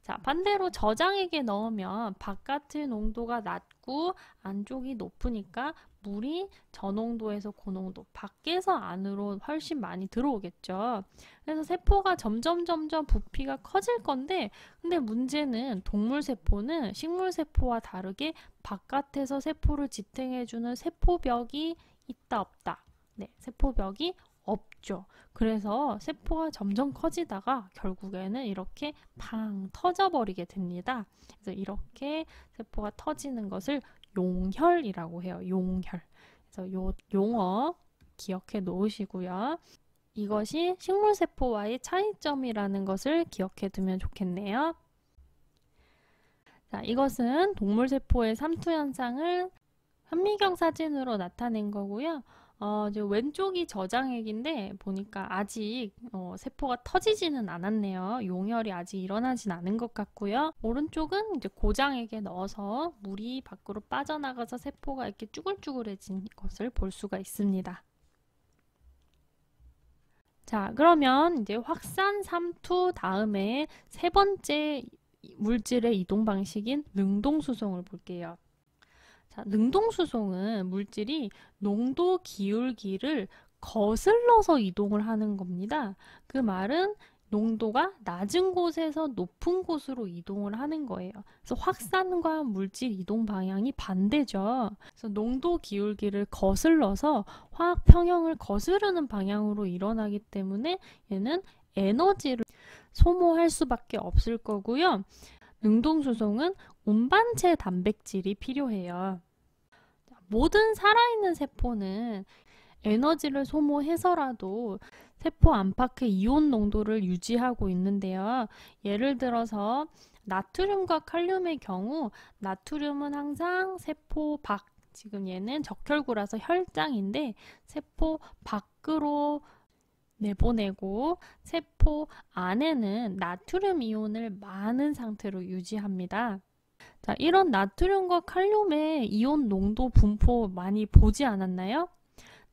자, 반대로 저장액에 넣으면 바깥의 농도가 낮고 안쪽이 높으니까 물이 저농도에서 고농도, 밖에서 안으로 훨씬 많이 들어오겠죠. 그래서 세포가 점점 부피가 커질 건데 근데 문제는 동물세포는 식물세포와 다르게 바깥에서 세포를 지탱해주는 세포벽이 있다 없다. 네, 세포벽이 없죠. 그래서 세포가 점점 커지다가 결국에는 이렇게 팡 터져버리게 됩니다. 그래서 이렇게 세포가 터지는 것을 용혈이라고 해요. 용혈. 그래서 요 용어 기억해 놓으시고요. 이것이 식물세포와의 차이점이라는 것을 기억해 두면 좋겠네요. 자, 이것은 동물세포의 삼투현상을 현미경 사진으로 나타낸 거고요. 왼쪽이 저장액인데 보니까 아직 세포가 터지지는 않았네요. 용혈이 아직 일어나진 않은 것 같고요. 오른쪽은 이제 고장액에 넣어서 물이 밖으로 빠져나가서 세포가 이렇게 쭈글쭈글해진 것을 볼 수가 있습니다. 자, 그러면 이제 확산 삼투 다음에 세 번째 물질의 이동 방식인 능동수송을 볼게요. 자, 능동수송은 물질이 농도 기울기를 거슬러서 이동을 하는 겁니다. 그 말은 농도가 낮은 곳에서 높은 곳으로 이동을 하는 거예요. 그래서 확산과 물질 이동 방향이 반대죠. 그래서 농도 기울기를 거슬러서 화학 평형을 거스르는 방향으로 일어나기 때문에 얘는 에너지를 소모할 수밖에 없을 거고요. 능동수송은 운반체 단백질이 필요해요. 모든 살아있는 세포는 에너지를 소모해서라도 세포 안팎의 이온 농도를 유지하고 있는데요. 예를 들어서 나트륨과 칼륨의 경우 나트륨은 항상 세포 밖, 지금 얘는 적혈구라서 혈장인데 세포 밖으로 내보내고 세포 안에는 나트륨 이온을 많은 상태로 유지합니다. 자, 이런 나트륨과 칼륨의 이온 농도 분포 많이 보지 않았나요?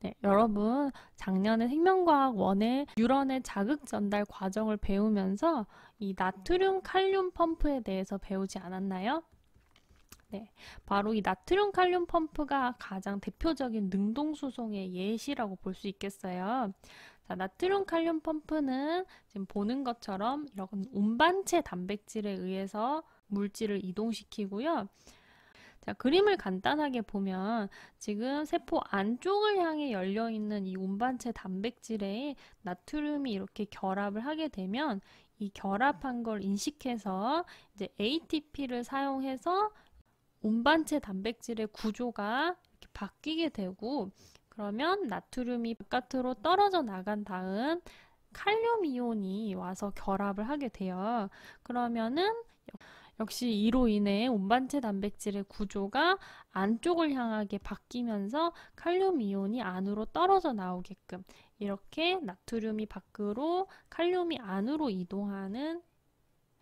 네, 여러분 작년에 생명과학 1의 뉴런의 자극 전달 과정을 배우면서 이 나트륨 칼륨 펌프에 대해서 배우지 않았나요? 네, 바로 이 나트륨 칼륨 펌프가 가장 대표적인 능동 수송의 예시라고 볼 수 있겠어요. 자, 나트륨 칼륨 펌프는 지금 보는 것처럼 이런 운반체 단백질에 의해서 물질을 이동시키고요. 자, 그림을 간단하게 보면 지금 세포 안쪽을 향해 열려 있는 이 운반체 단백질에 나트륨이 이렇게 결합을 하게 되면 이 결합한 걸 인식해서 이제 ATP를 사용해서 운반체 단백질의 구조가 이렇게 바뀌게 되고, 그러면 나트륨이 바깥으로 떨어져 나간 다음 칼륨 이온이 와서 결합을 하게 돼요. 그러면은 역시 이로 인해 운반체 단백질의 구조가 안쪽을 향하게 바뀌면서 칼륨 이온이 안으로 떨어져 나오게끔 이렇게 나트륨이 밖으로 칼륨이 안으로 이동하는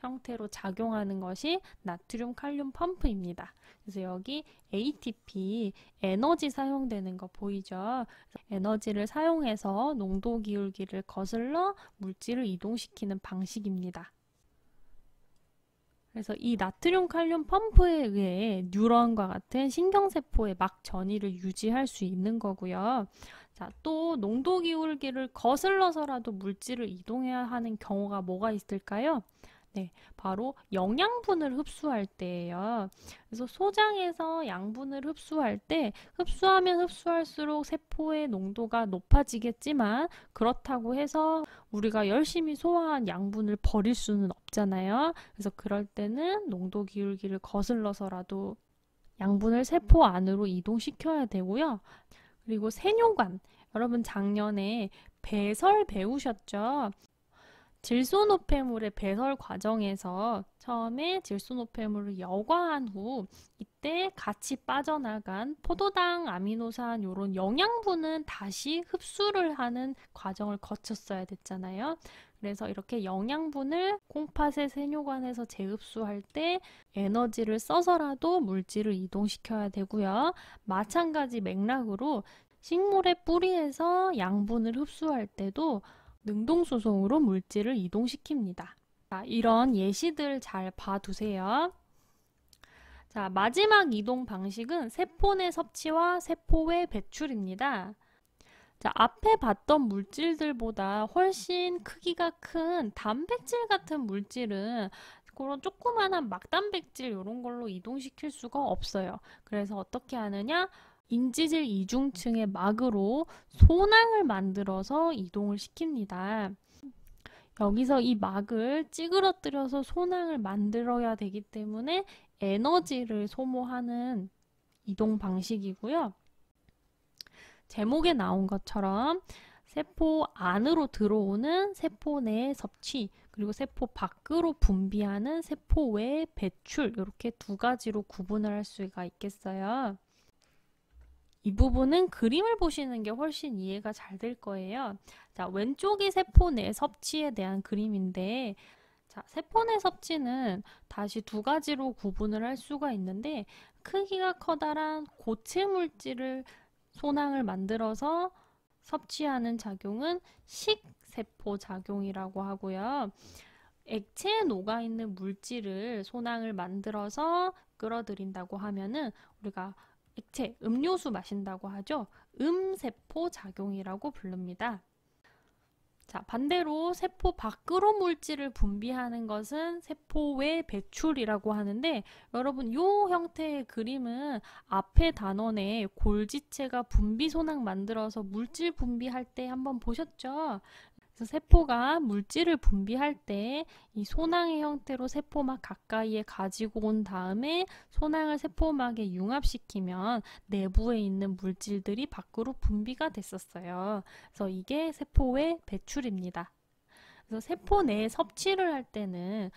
형태로 작용하는 것이 나트륨 칼륨 펌프입니다. 그래서 여기 ATP, 에너지 사용되는 거 보이죠? 에너지를 사용해서 농도 기울기를 거슬러 물질을 이동시키는 방식입니다. 그래서 이 나트륨 칼륨 펌프에 의해 뉴런과 같은 신경세포의 막 전이를 유지할 수 있는 거고요. 자, 또 농도 기울기를 거슬러서라도 물질을 이동해야 하는 경우가 뭐가 있을까요? 네, 바로 영양분을 흡수할 때예요. 그래서 소장에서 양분을 흡수할 때 흡수하면 흡수할수록 세포의 농도가 높아지겠지만 그렇다고 해서 우리가 열심히 소화한 양분을 버릴 수는 없잖아요. 그래서 그럴 때는 농도 기울기를 거슬러서라도 양분을 세포 안으로 이동시켜야 되고요. 그리고 세뇨관, 여러분 작년에 배설 배우셨죠? 질소노폐물의 배설 과정에서 처음에 질소노폐물을 여과한 후 이때 같이 빠져나간 포도당, 아미노산 이런 영양분은 다시 흡수를 하는 과정을 거쳤어야 됐잖아요. 그래서 이렇게 영양분을 콩팥의 세뇨관에서 재흡수할 때 에너지를 써서라도 물질을 이동시켜야 되고요. 마찬가지 맥락으로 식물의 뿌리에서 양분을 흡수할 때도 능동수송으로 물질을 이동시킵니다. 자, 이런 예시들 잘 봐두세요. 자, 마지막 이동 방식은 세포 내 섭취와 세포 외 배출입니다. 자, 앞에 봤던 물질들보다 훨씬 크기가 큰 단백질 같은 물질은 그런 조그만한 막단백질 이런 걸로 이동시킬 수가 없어요. 그래서 어떻게 하느냐? 인지질 이중층의 막으로 소낭을 만들어서 이동을 시킵니다. 여기서 이 막을 찌그러뜨려서 소낭을 만들어야 되기 때문에 에너지를 소모하는 이동 방식이고요. 제목에 나온 것처럼 세포 안으로 들어오는 세포 내 섭취, 그리고 세포 밖으로 분비하는 세포 외 배출, 이렇게 두 가지로 구분을 할 수가 있겠어요. 이 부분은 그림을 보시는 게 훨씬 이해가 잘 될 거예요. 자, 왼쪽이 세포 내 섭취에 대한 그림인데, 자, 세포 내 섭취는 다시 두 가지로 구분을 할 수가 있는데, 크기가 커다란 고체 물질을 소낭을 만들어서 섭취하는 작용은 식세포 작용이라고 하고요. 액체에 녹아있는 물질을 소낭을 만들어서 끌어들인다고 하면은 우리가 액체, 음료수 마신다고 하죠. 음세포 작용이라고 부릅니다. 자, 반대로 세포 밖으로 물질을 분비하는 것은 세포 외 배출이라고 하는데, 여러분 이 형태의 그림은 앞에 단원에 골지체가 분비소낭 만들어서 물질 분비할 때 한번 보셨죠? 그래서 세포가 물질을 분비할 때 이 소낭의 형태로 세포막 가까이에 가지고 온 다음에 소낭을 세포막에 융합시키면 내부에 있는 물질들이 밖으로 분비가 됐었어요. 그래서 이게 세포 외 배출입니다. 그래서 세포 내에 섭취를 할 때는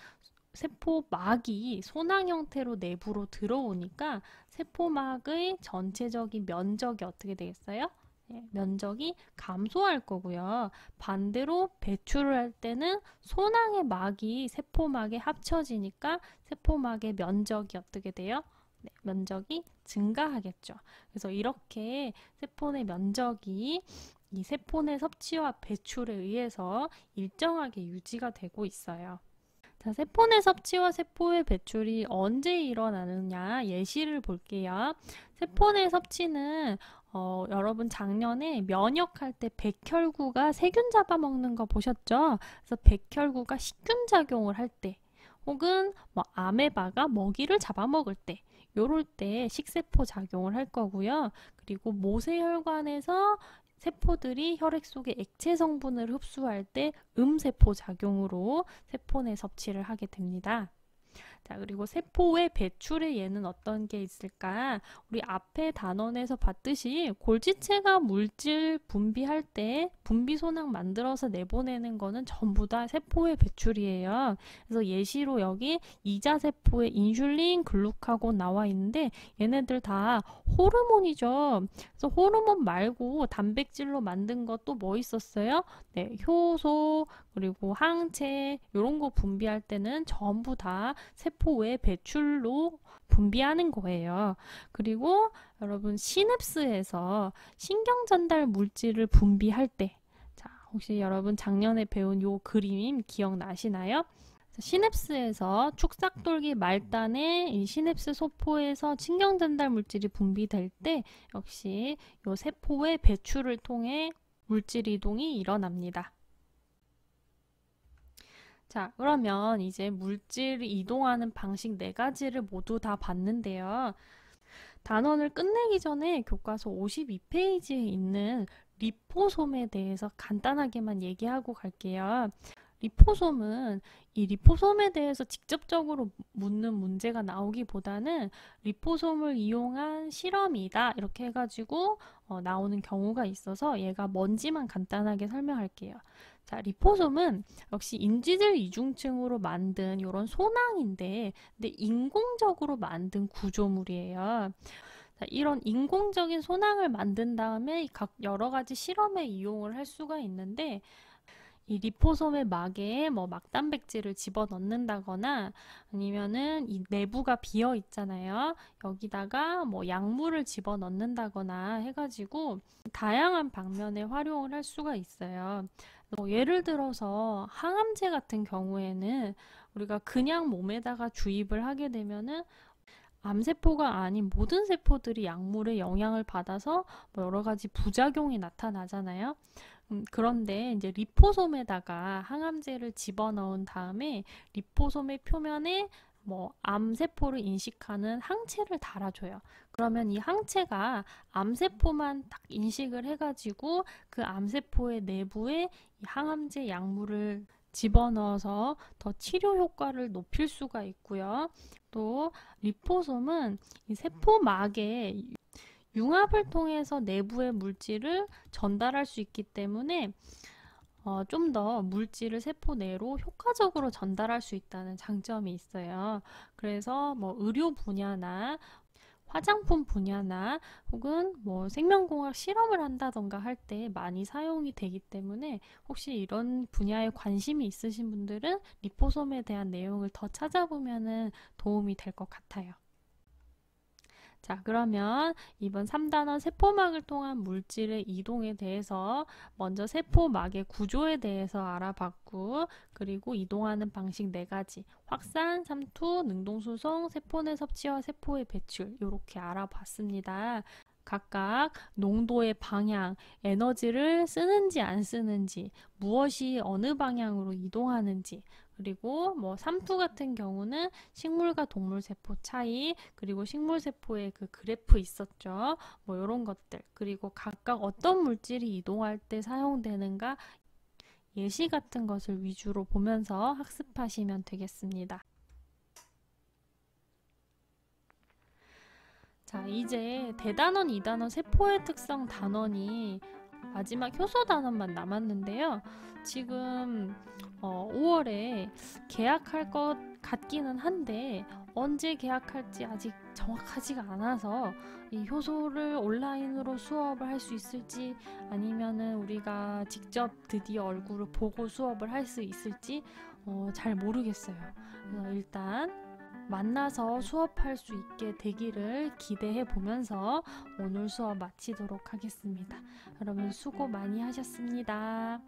세포막이 소낭 형태로 내부로 들어오니까 세포막의 전체적인 면적이 어떻게 되겠어요? 네, 면적이 감소할 거고요. 반대로 배출을 할 때는 소낭의 막이 세포막에 합쳐지니까 세포막의 면적이 어떻게 돼요? 네, 면적이 증가하겠죠. 그래서 이렇게 세포의 면적이 이 세포의 섭취와 배출에 의해서 일정하게 유지가 되고 있어요. 자, 세포의 섭취와 세포의 배출이 언제 일어나느냐 예시를 볼게요. 세포의 섭취는 여러분 작년에 면역할 때 백혈구가 세균 잡아먹는 거 보셨죠? 그래서 백혈구가 식균 작용을 할 때, 혹은 뭐 아메바가 먹이를 잡아먹을 때, 요럴 때 식세포 작용을 할 거고요. 그리고 모세혈관에서 세포들이 혈액 속의 액체 성분을 흡수할 때 음세포 작용으로 세포 내 섭취를 하게 됩니다. 자, 그리고 세포의 배출의 예는 어떤 게 있을까? 우리 앞에 단원에서 봤듯이 골지체가 물질 분비할 때 분비 소낭 만들어서 내보내는 거는 전부 다 세포의 배출이에요. 그래서 예시로 여기 이자세포에 인슐린, 글루카곤 나와 있는데 얘네들 다 호르몬이죠. 그래서 호르몬 말고 단백질로 만든 것도 뭐 있었어요? 네, 효소, 그리고 항체 이런 거 분비할 때는 전부 다 세포 외 배출로 분비하는 거예요. 그리고 여러분 시냅스에서 신경 전달 물질을 분비할 때, 자, 혹시 여러분 작년에 배운 요 그림 기억나시나요? 시냅스에서 축삭돌기 말단의 이 시냅스 소포에서 신경 전달 물질이 분비될 때 역시 요 세포의 배출을 통해 물질 이동이 일어납니다. 자, 그러면 이제 물질이 이동하는 방식 4가지를 모두 다 봤는데요. 단원을 끝내기 전에 교과서 52페이지에 있는 리포솜에 대해서 간단하게만 얘기하고 갈게요. 리포솜은 이 리포솜에 대해서 직접적으로 묻는 문제가 나오기보다는 리포솜을 이용한 실험이다 이렇게 해가지고 나오는 경우가 있어서 얘가 뭔지만 간단하게 설명할게요. 자, 리포솜은 역시 인지질 이중층으로 만든 이런 소낭인데, 근데 인공적으로 만든 구조물이에요. 자, 이런 인공적인 소낭을 만든 다음에 각 여러 가지 실험에 이용을 할 수가 있는데, 이 리포솜의 막에 뭐 막단백질을 집어넣는다거나 아니면은 이 내부가 비어 있잖아요. 여기다가 뭐 약물을 집어넣는다거나 해가지고 다양한 방면에 활용을 할 수가 있어요. 예를 들어서 항암제 같은 경우에는 우리가 그냥 몸에다가 주입을 하게 되면은 암세포가 아닌 모든 세포들이 약물의 영향을 받아서 뭐 여러 가지 부작용이 나타나잖아요. 그런데 이제 리포솜에다가 항암제를 집어넣은 다음에 리포솜의 표면에 뭐 암세포를 인식하는 항체를 달아줘요. 그러면 이 항체가 암세포만 딱 인식을 해가지고 그 암세포의 내부에 이 항암제 약물을 집어넣어서 더 치료 효과를 높일 수가 있고요. 또 리포솜은 이 세포막에 융합을 통해서 내부의 물질을 전달할 수 있기 때문에 좀 더 물질을 세포 내로 효과적으로 전달할 수 있다는 장점이 있어요. 그래서 뭐 의료 분야나 화장품 분야나 혹은 뭐 생명공학 실험을 한다던가 할 때 많이 사용이 되기 때문에 혹시 이런 분야에 관심이 있으신 분들은 리포솜에 대한 내용을 더 찾아보면 도움이 될 것 같아요. 자, 그러면 이번 3단원 세포막을 통한 물질의 이동에 대해서 먼저 세포막의 구조에 대해서 알아봤고, 그리고 이동하는 방식 4가지, 확산, 삼투, 능동수송, 세포 내 섭취와 세포의 배출 이렇게 알아봤습니다. 각각 농도의 방향, 에너지를 쓰는지 안 쓰는지, 무엇이 어느 방향으로 이동하는지, 그리고 뭐 삼투 같은 경우는 식물과 동물 세포 차이, 그리고 식물 세포의 그 그래프 있었죠. 뭐 이런 것들, 그리고 각각 어떤 물질이 이동할 때 사용되는가 예시 같은 것을 위주로 보면서 학습하시면 되겠습니다. 자, 이제 대단원, 2단원 세포의 특성 단원이 마지막 효소 단원만 남았는데요. 지금 5월에 개학할 것 같기는 한데 언제 개학할지 아직 정확하지가 않아서 이 효소를 온라인으로 수업을 할 수 있을지 아니면은 우리가 직접 드디어 얼굴을 보고 수업을 할 수 있을지 잘 모르겠어요. 그래서 일단 만나서 수업할 수 있게 되기를 기대해 보면서 오늘 수업 마치도록 하겠습니다. 여러분 수고 많이 하셨습니다.